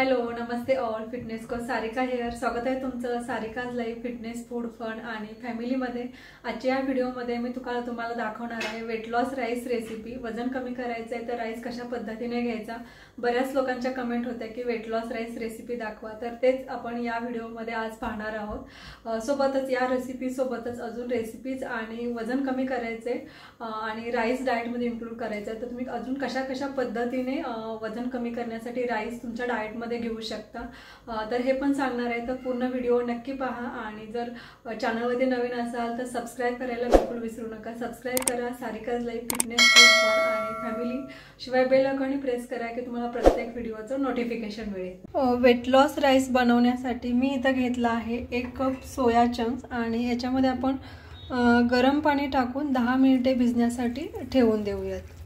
Hello नमस्ते all fitness को Sarika hair स्वागत आहे तुमचं Sarika's life fitness food fun आणि फॅमिलीमध्ये। आजच्या या व्हिडिओमध्ये मी तुम्हाला दाखवणार आहे वेट लॉस राईस रेसिपी। वजन कमी करायचं आहे तर राईस कशा पद्धतीने घ्यायचा। बऱ्याच लोकांच्या कमेंट होत्या की वेट लॉस राईस रेसिपी दाखवा, तर तेच आपण या व्हिडिओमध्ये आज पाहणार आहोत। सोबतच या रेसिपी सोबतच अजून रेसिपीज आणि वजन कमी करायचे आणि राईस डाएटमध्ये इन्क्लूड करायचं आहे, तर तुम्ही अजून कशा पद्धतीने वजन कमी करण्यासाठी राईस तुमच्या डाएट मध्ये घेऊ शकता, तर हे पण सांगणार आहे। तर पूर्ण व्हिडिओ नक्की पहा आणि जर चॅनलमध्ये नवीन असाल तर सबस्क्राइब करायला बिलकुल विसरू नका। सबस्क्राइब करा Sarika's life fitness food fun आणि फॅमिली, शिवाय बेल आयकॉन प्रेस करा की तुम्हाला प्रत्येक व्हिडिओचं नोटिफिकेशन मिळेल। वेट लॉस राईस बनवण्यासाठी मी इथं घेतला आहे 1 कप सोया चंक्स आणि याच्यामध्ये आपण गरम पाणी टाकून 10 मिनिटे भिजण्यासाठी ठेवून देऊयात।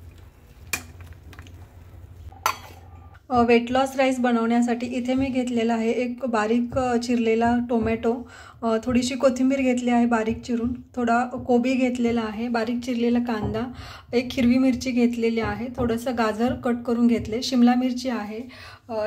वेट लॉस राईस बनवण्यासाठी इथे मी घेतलेला आहे एक बारीक चिरलेला टोमॅटो, थोडीशी कोथिंबीर घेतली आहे बारीक चिरून, थोडा कोबी घेतलेला आहे, बारीक चिरलेला कांदा, एक हिरवी मिरची घेतलेली आहे, थोडंसं गाजर कट करून घेतले, शिमला मिरची आहे,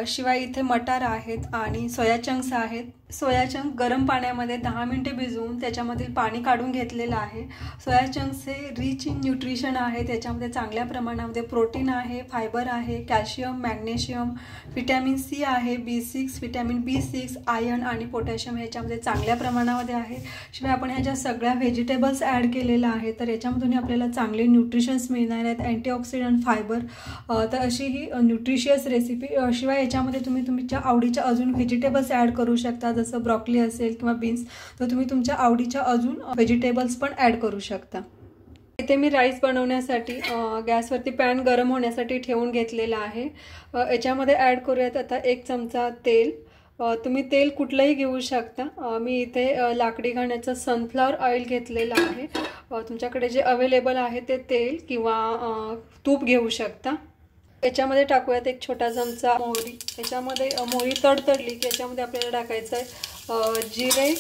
शिवाय इथे मटार आहेत आणि सोया चंक्स आहेत। सोया चंक गरम पाण्यामध्ये 10 मिनिटे भिजवून त्याच्यामधील पाणी काढून घेतलेलं आहे। सोया चंक्स हे रिच इन न्यूट्रिशन आहे, त्याच्यामध्ये चांगल्या प्रमाणामध्ये प्रोटीन आहे, फायबर आहे, कॅल्शियम, मॅग्नेशियम, व्हिटॅमिन सी आहे, B6, व्हिटॅमिन B6, आयर्न आणि पोटॅशियम ह्याच्यामध्ये चांगल्या प्रमाणामध्ये आहे। शिवाय आपण ह्याच्या सगळ्या व्हेजिटेबल्स ॲड केलेला आहे, तर याच्यामधून आपल्याला चांगले न्यूट्रिशन्स मिळणार आहेत, अँटीऑक्सिडंट, फायबर, तर अशी ही न्यूट्रिशियस रेसिपी। शिवाय याच्यामध्ये तुम्ही तुमच्या आवडीच्या अजून व्हेजिटेबल्स ॲड करू शकता, जसं ब्रॉकली असेल किंवा बीन्स, तर तुम्ही तुमच्या आवडीच्या अजून व्हेजिटेबल्स पण ॲड करू शकता। इथे मी राईस बनवण्यासाठी गॅसवरती पॅन गरम होण्यासाठी ठेवून घेतलेला आहे। याच्यामध्ये ॲड करूयात आता 1 चमचा तेल। तुम्ही तेल कुठलंही घेऊ शकता, मी इथे लाकडी घाण्याचं सनफ्लॉवर ऑइल घेतलेलं आहे। तुमच्याकडे जे अवेलेबल आहे ते तेल किंवा तूप घेऊ शकता। याच्यामध्ये टाकूयात 1 छोटा चमचा मोहरी। याच्यामध्ये मोहरी तडतडली की याच्यामध्ये आपल्याला टाकायचं आहे जिरे,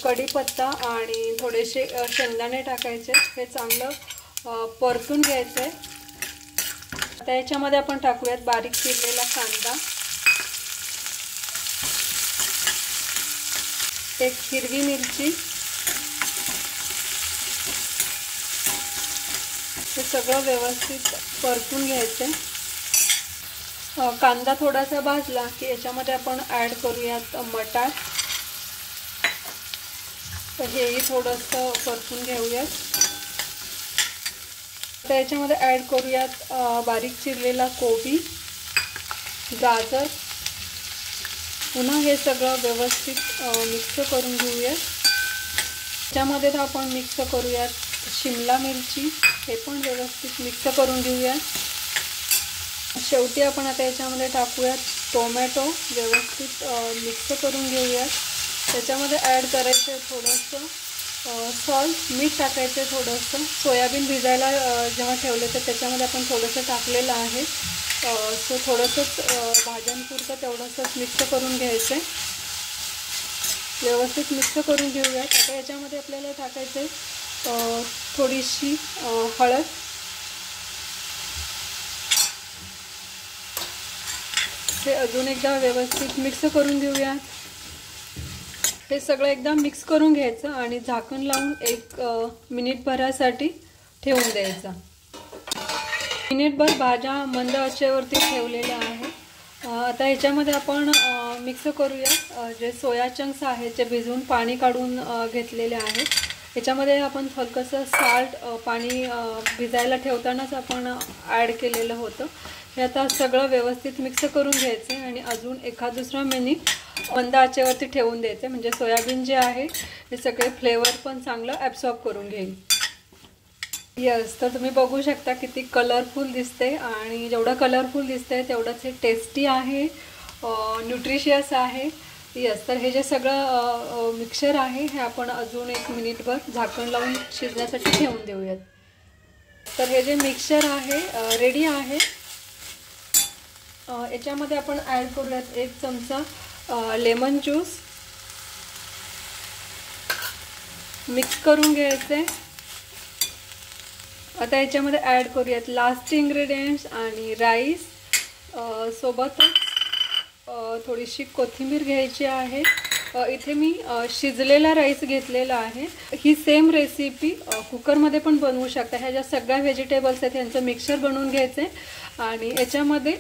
कढीपत्ता आणि थोडेसे शेंगदाणे टाकायचे। हे चांगलं परतून घ्यायचं आहे। आता याच्यामध्ये आपण टाकूयात बारीक चिरलेला कांदा, 1 हिरवी मिरची, हे सगळं व्यवस्थित परतून घ्यायचं। कांदा थोडासा भाजला की याच्यामध्ये आपण ॲड करूयात मटार, हेही थोडंसं परतून घेऊयात। तर याच्यामध्ये ॲड करूयात बारीक चिरलेला कोबी, गाजर, पुन्हा हे सगळं व्यवस्थित मिक्स करून घेऊयात। त्याच्यामध्ये आपण मिक्स करूयात शिमला मिरची, हे पण व्यवस्थित मिक्स करून घेऊयात। शेवटी आपण आता याच्यामध्ये टाकूयात टोमॅटो, व्यवस्थित मिक्स करून घेऊयात। त्याच्यामध्ये ॲड करायचं थोडंसं सॉल्ट, मीठ टाकायचं थोडंसं। सोयाबीन भिजायला जेव्हा ठेवले तर त्याच्यामध्ये आपण थोडंसं टाकलेलं आहे, सो थोडंसंच भाज्यांपुरतं तेवढंसंच मिक्स करून घ्यायचं आहे। व्यवस्थित मिक्स करून घेऊयात। आता याच्यामध्ये आपल्याला टाकायचं आहे थोडीशी हळद, हे अजून एकदा व्यवस्थित मिक्स करून घेऊयात। हे सगळं एकदा मिक्स करून घ्यायचं आणि झाकण लावून 1 मिनिटभरासाठी ठेवून द्यायचं। मिनिटभर भाज्या मंद आचेवरती ठेवलेल्या आहे। आता ह्याच्यामध्ये आपण मिक्स करूया जे सोया चंक्स आहेत, जे भिजवून पाणी काढून घेतलेले आहेत। याच्यामध्ये आपण हलकंसं साल्ट, पाणी भिजायला ठेवतानाच आपण ॲड केलेलं होतं। हे आता सगळं व्यवस्थित मिक्स करून घ्यायचं आणि अजून 1-2 मिनिट मंद आचेवरती ठेवून द्यायचं, म्हणजे सोयाबीन जे आहे हे सगळे फ्लेवर पण चांगलं ॲब्सॉर्ब करून घेईल। यस, तर तुम्ही बघू शकता किती कलरफुल दिसते आणि जेवढं कलरफुल दिसतंय तेवढंच हे टेस्टी आहे, न्यूट्रिशियस आहे। यस, तर हे जे सगळं मिक्सचर आहे हे आपण अजून 1 मिनिटभर झाकण लावून शिजण्यासाठी ठेवून देऊयात। तर हे जे मिक्सचर आहे रेडी आहे। याच्यामध्ये आपण ॲड करूयात 1 चमचा लेमन ज्यूस, मिक्स करून घ्यायचे। आता याच्यामध्ये ॲड करूयात लास्ट इन्ग्रेडियंट्स आणि राईस, सोबतच थोडीशी कोथिंबीर घ्यायची आहे। इथे मी शिजलेला राईस घेतलेला आहे। ही सेम रेसिपी कुकरमध्ये पण बनवू शकता। ह्या ज्या सगळ्या व्हेजिटेबल्स आहेत यांचं मिक्सचर बनवून घ्यायचं आणि याच्यामध्ये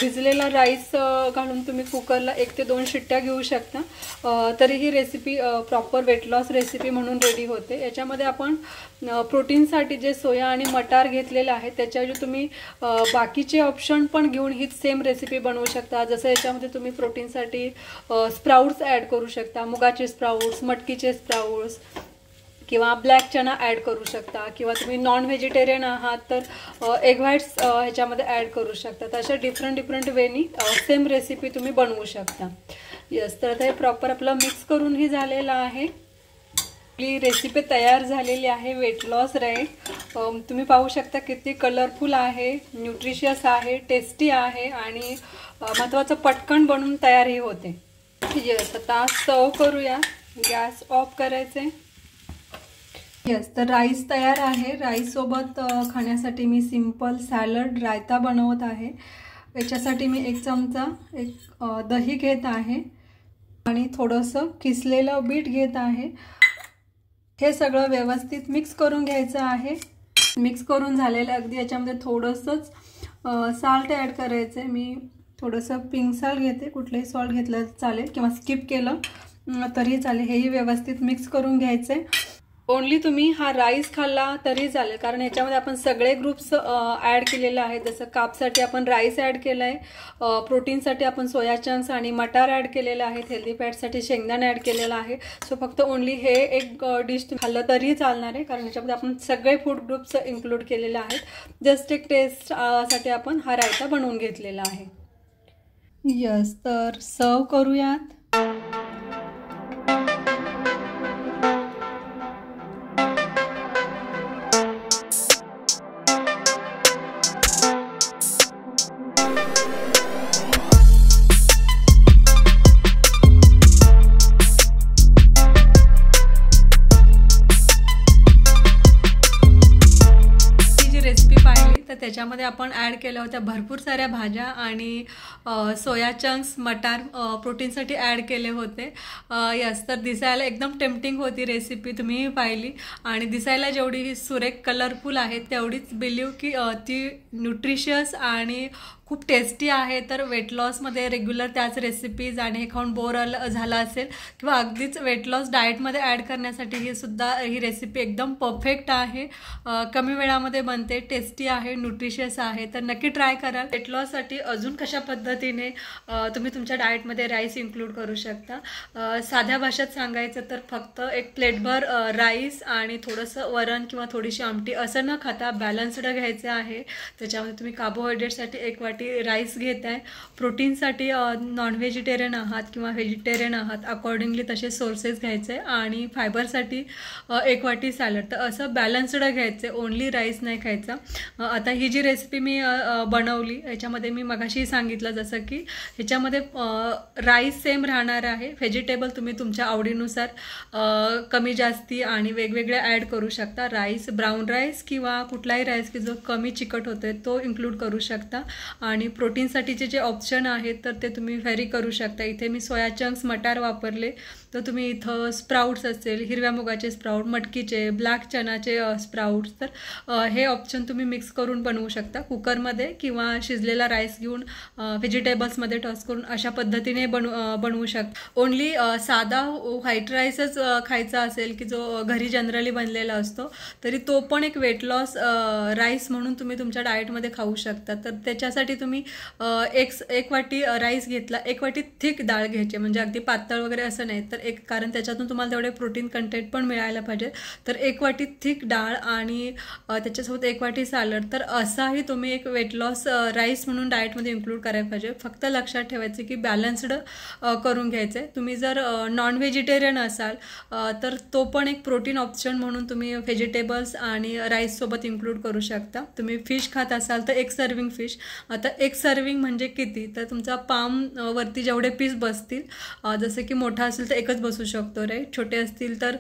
भिजलेला राईस घालून तुम्ही कुकरला 1 ते 2 शिट्ट्या घेऊ शकता। तरी ही recipe proper weight loss recipe म्हणून रेडी होते। याच्यामध्ये आपण प्रोटीनसाठी जे सोया आणि मटार घेतलेले आहे त्याच्याऐवजी तुम्ही बाकीचे ऑप्शन पण घेऊन ही सेम रेसिपी बनवू शकता। जसं याच्यामध्ये तुम्ही प्रोटीनसाठी स्प्राउट्स ॲड करू शकता, मुगाचे स्प्राउट्स, मटकीचे स्प्राउट्स किंवा ब्लॅक चना ॲड करू शकता, किंवा तुम्ही नॉन व्हेजिटेरियन आहात तर एग व्हाईट्स ह्याच्यामध्ये ॲड करू शकता। तर अशा डिफरंट वेनी सेम रेसिपी तुम्ही बनवू शकता। यस, तर हे प्रॉपर आपलं मिक्स करूनही झालेलं आहे। आपली रेसिपी तयार झालेली आहे वेट लॉस राईस। तुम्ही पाहू शकता किती कलरफुल आहे, न्यूट्रिशियस आहे, टेस्टी आहे आणि महत्त्वाचं पटकन बनवून तयारही होते। यस, आता सर्व करूया। गॅस ऑफ करायचे। यस, तर राईस तयार आहे। राईस सोबत खाण्यासाठी मी सिंपल सॅलड रायता बनवत आहे। याच्यासाठी मी 1 चमचा दही घेत आहे आणि थोडंसं किसलेलं बीट घेत आहे। हे सगळं व्यवस्थित मिक्स करून घ्यायचं आहे। मिक्स करून झालेलं अगदी याच्यामध्ये थोडंसंच साल्ट ॲड करायचं आहे। मी थोडंसं पिंक सॉल्ट घेते, कुठलंही सॉल्ट घेतलं चालेल किंवा स्किप केलं तरी चालेल। हेही व्यवस्थित मिक्स करून घ्यायचं आहे। ओनली तुम्ही हा राईस खाल्ला तरी चालेल, कारण याच्यामध्ये आपण सगळे ग्रुप्स ॲड केलेले आहेत। जसं कापसाठी आपण राईस ॲड केलं आहे, प्रोटीनसाठी आपण सोया चंक्स आणि मटार ॲड केलेले आहेत, हेल्दी फॅटसाठी शेंगदाणे ॲड केलेलं आहे। सो फक्त ओनली हे एक डिश खाल्लं तरी चालणार आहे, कारण याच्यामध्ये आपण सगळे फूड ग्रुप्स इन्क्लूड केलेले आहेत। जस्ट एक टेस्ट साठी आपण हा रायता बनवून घेतलेला आहे। यस, तर सर्व करूयात। त्याच्यामध्ये आपण ॲड केल्या होत्या भरपूर साऱ्या भाज्या आणि सोया चंक्स, मटार प्रोटीनसाठी ॲड केले होते। यस, तर दिसायला एकदम टेम्पटिंग होती रेसिपी, तुम्हीही पाहिली आणि दिसायला जेवढी सुरेख कलरफुल आहे तेवढीच बिलीव की ती न्यूट्रिशियस आणि खूप टेस्टी आहे। तर वेट लॉसमध्ये रेग्युलर त्याच रेसिपीज आणि हे खाऊन बोर झाला असेल किंवा अगदीच वेट लॉस डाएटमध्ये ॲड करण्यासाठी ही रेसिपी एकदम परफेक्ट आहे। कमी वेळामध्ये बनते, टेस्टी आहे, न्यूट्रिशियस आहे। तर नक्की ट्राय करा। वेट लॉससाठी अजून कशा पद्धतीने तुम्ही तुमच्या डाएटमध्ये राईस इन्क्लूड करू शकता। साध्या भाषेत सांगायचं तर फक्त 1 प्लेटभर राईस आणि थोडंसं वरण किंवा थोडीशी आमटी असं न खाता बॅलन्स्ड घ्यायचं आहे। त्याच्यामध्ये तुम्ही कार्बोहायड्रेटसाठी 1 वाटी राईस घेत आहे, प्रोटीनसाठी नॉन व्हेजिटेरियन आहात किंवा व्हेजिटेरियन आहात अकॉर्डिंगली तसे सोर्सेस घ्यायचे आणि फायबरसाठी 1 वाटी सॅलड। तर असं बॅलन्स्ड घ्यायचं, ओनली राईस नाही खायचा। आता ही जी रेसिपी मी बनवली याच्यामध्ये मी मगाशी सांगितलं जसं की ह्याच्यामध्ये राईस सेम राहणार आहे, व्हेजिटेबल तुम्ही तुमच्या आवडीनुसार कमी जास्ती आणि वेगवेगळे ॲड करू शकता। राईस, ब्राऊन राईस किंवा कुठलाही राईस की जो कमी चिकट होतोय तो इन्क्लूड करू शकता आणि प्रोटीनसाठीचे जे ऑप्शन आहेत तर ते तुम्ही व्हेरी करू शकता। इथे मी सोया चंक्स, मटार वापरले, तर तुम्ही इथं स्प्राउट्स असेल, हिरव्या मुगाचे स्प्राउट, मटकीचे, ब्लॅक चनाचे स्प्राउट्स, तर हे ऑप्शन तुम्ही मिक्स करून बनवू शकता कुकरमध्ये किंवा शिजलेला राईस घेऊन व्हेजिटेबल्समध्ये टॉस करून अशा पद्धतीने बनवू शकता। ओनली साधा व्हाईट राईसच खायचा असेल की जो घरी जनरली बनलेला असतो तरी तो पण एक वेट लॉस राईस म्हणून तुम्ही तुमच्या डाएटमध्ये खाऊ शकता। तर त्याच्यासाठी तुम्ही 1 वाटी राईस घेतला, 1 वाटी थिक डाळ घ्यायची, म्हणजे अगदी पातळ वगैरे असं नाही, तर कारण त्याच्यातून तुम्हाला तेवढे प्रोटीन कंटेंट पण मिळायला पाहिजे। तर 1 वाटी थिक डाळ आणि त्याच्यासोबत 1 वाटी सॅलड, तर असाही तुम्ही एक वेट लॉस राईस म्हणून डाएटमध्ये इन्क्लूड करायला पाहिजे। फक्त लक्षात ठेवायचं की बॅलन्स्ड करून घ्यायचं आहे। तुम्ही जर नॉन व्हेजिटेरियन असाल तर तो पण एक प्रोटीन ऑप्शन म्हणून तुम्ही व्हेजिटेबल्स आणि राईससोबत इन्क्लूड करू शकता। तुम्ही फिश खात असाल तर 1 सर्विंग फिश, आता 1 सर्विंग म्हणजे किती, तर तुमचा पाम वरती जेवढे पीस बसतील, जसं की मोठा असेल तर 1च बसू शकतो, राईट, छोटे असतील तर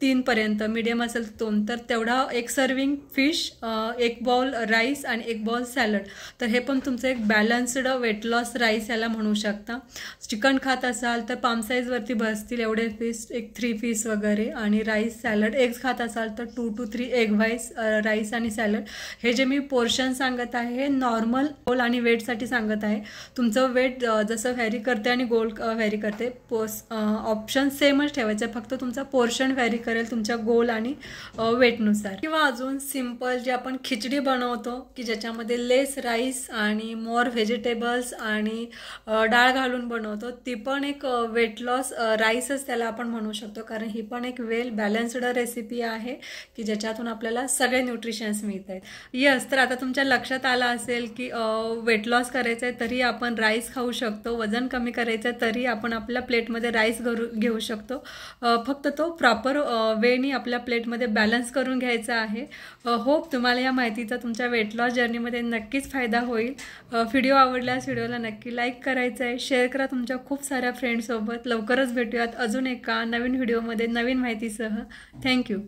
3 पर्यंत, मीडियम असेल 2, तर तेवढा एक सर्विंग फिश, 1 बाउल राईस आणि 1 बाउल सॅलड. तर हे पण तुमचं एक बॅलन्स्ड वेट लॉस राईस याला म्हणू शकता. चिकन खात असाल तर पाम साईजवरती बसतील एवढे पीस, एक 3 पीस वगैरे. आणि राईस सॅलड, एग्स खात असाल तर 2 to 3 एग व्हाईस राईस आणि सॅलड. हे जे मी पोर्शन सांगत आहे हे नॉर्मल गोल आणि वेटसाठी सांगत आहे. तुमचं वेट जसं व्हॅरी करते आणि गोल व्हॅरी करते, ऑप्शन सेमच ठेवायचं, फक्त तुमचा पोर्शन व्हॅरी करेल तुमच्या गोल आणि वेटनुसार. किंवा अजून सिम्पल जे आपण खिचडी बनवतो की ज्याच्यामध्ये लेस राईस आणि मोर व्हेजिटेबल्स आणि डाळ घालून बनवतो, ती पण एक वेट लॉस राईसच त्याला आपण म्हणू शकतो, कारण ही पण एक वेल बॅलन्स्ड रेसिपी आहे की ज्याच्यातून आपल्याला सगळे न्यूट्रिशन्स मिळत आहेत. यस, तर आता तुमच्या लक्षात आलं असेल की वेट लॉस करायचं आहे तरी आपण राईस खाऊ शकतो, वजन कमी करायचं आहे तरी आपण आपल्या प्लेटमध्ये राईस घेऊ शकतो. फक्त तो प्रॉपर वेनी आपल्या प्लेटमध्ये बॅलन्स करून घ्यायचा आहे. होप तुम्हाला या माहितीचा तुमच्या वेट लॉस जर्नीमध्ये नक्कीच फायदा होईल. व्हिडिओ आवडल्यास व्हिडिओला नक्की लाईक करायचं आहे, शेअर करा तुमच्या खूप साऱ्या फ्रेंड्ससोबत. लवकरच भेटूयात अजून एका नवीन व्हिडिओमध्ये नवीन माहितीसह. थँक्यू.